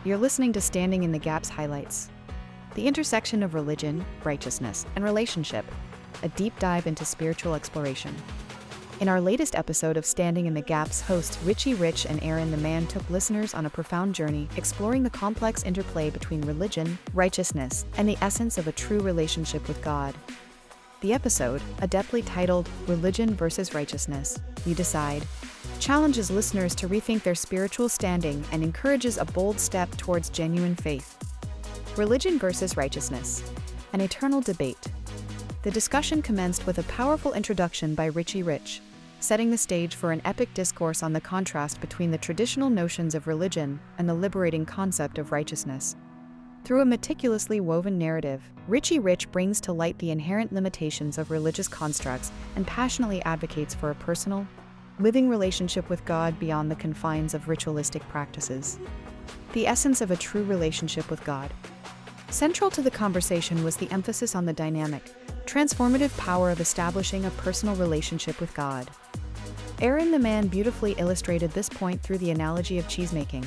You're listening to Standing in the Gaps highlights. The intersection of religion, righteousness, and relationship. A deep dive into spiritual exploration. In our latest episode of Standing in the Gaps, hosts Richie and Aaron the Mann took listeners on a profound journey exploring the complex interplay between religion, righteousness, and the essence of a true relationship with God. The episode, adeptly titled Religion versus Righteousness, You Decide, challenges listeners to rethink their spiritual standing and encourages a bold step towards genuine faith. Religion versus righteousness, an eternal debate. The discussion commenced with a powerful introduction by Richie, setting the stage for an epic discourse on the contrast between the traditional notions of religion and the liberating concept of righteousness. Through a meticulously woven narrative, Richie brings to light the inherent limitations of religious constructs and passionately advocates for a personal, living relationship with God beyond the confines of ritualistic practices. The essence of a true relationship with God. Central to the conversation was the emphasis on the dynamic, transformative power of establishing a personal relationship with God. Aaron the Mann beautifully illustrated this point through the analogy of cheesemaking,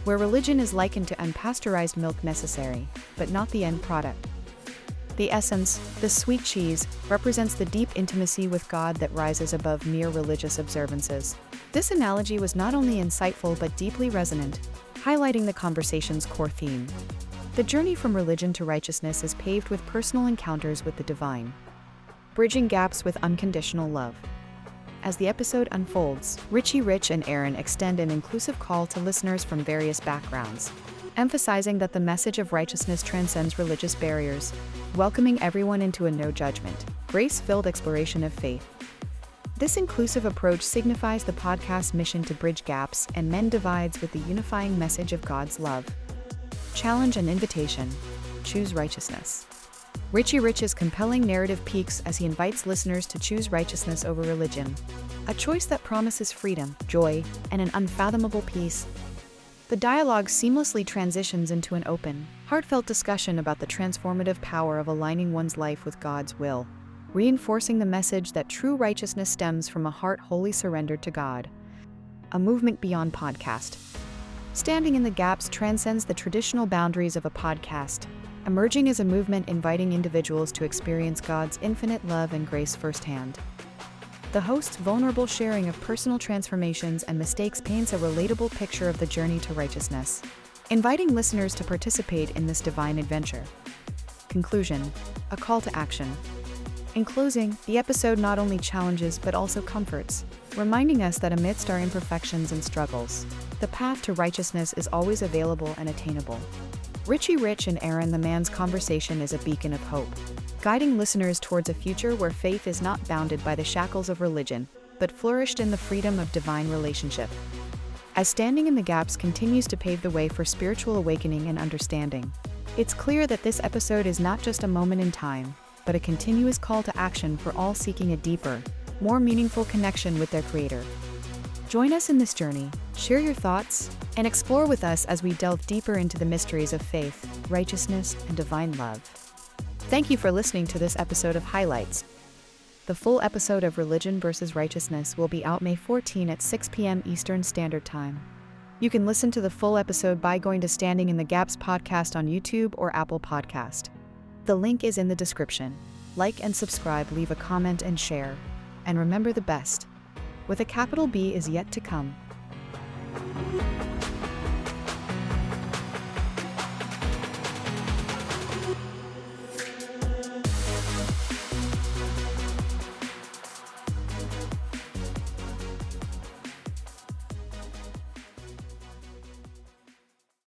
where religion is likened to unpasteurized milk necessary, but not the end product. The essence, the sweet cheese, represents the deep intimacy with God that rises above mere religious observances. This analogy was not only insightful but deeply resonant, highlighting the conversation's core theme. The journey from religion to righteousness is paved with personal encounters with the divine, bridging gaps with unconditional love. As the episode unfolds, Richie and Aaron extend an inclusive call to listeners from various backgrounds, emphasizing that the message of righteousness transcends religious barriers, welcoming everyone into a no-judgment, grace-filled exploration of faith. This inclusive approach signifies the podcast's mission to bridge gaps and mend divides with the unifying message of God's love. Challenge and invitation. Choose righteousness. Richie's compelling narrative peaks as he invites listeners to choose righteousness over religion, a choice that promises freedom, joy, and an unfathomable peace. The dialogue seamlessly transitions into an open, heartfelt discussion about the transformative power of aligning one's life with God's will, reinforcing the message that true righteousness stems from a heart wholly surrendered to God. A movement beyond podcast. Standing in the Gaps transcends the traditional boundaries of a podcast, emerging as a movement inviting individuals to experience God's infinite love and grace firsthand. The host's vulnerable sharing of personal transformations and mistakes paints a relatable picture of the journey to righteousness, inviting listeners to participate in this divine adventure. Conclusion: a call to action. In closing, the episode not only challenges but also comforts, reminding us that amidst our imperfections and struggles, the path to righteousness is always available and attainable. Richie and Aaron the Mann's conversation is a beacon of hope, guiding listeners towards a future where faith is not bounded by the shackles of religion, but flourished in the freedom of divine relationship. As Standing in the Gaps continues to pave the way for spiritual awakening and understanding, it's clear that this episode is not just a moment in time, but a continuous call to action for all seeking a deeper, more meaningful connection with their Creator. Join us in this journey, share your thoughts, and explore with us as we delve deeper into the mysteries of faith, righteousness, and divine love. Thank you for listening to this episode of Highlights. The full episode of Religion versus Righteousness will be out May 14 at 6 p.m. Eastern Standard Time. You can listen to the full episode by going to Standing in the Gaps podcast on YouTube or Apple Podcast. The link is in the description. Like and subscribe, leave a comment and share. And remember, the best, with a capital B, is yet to come.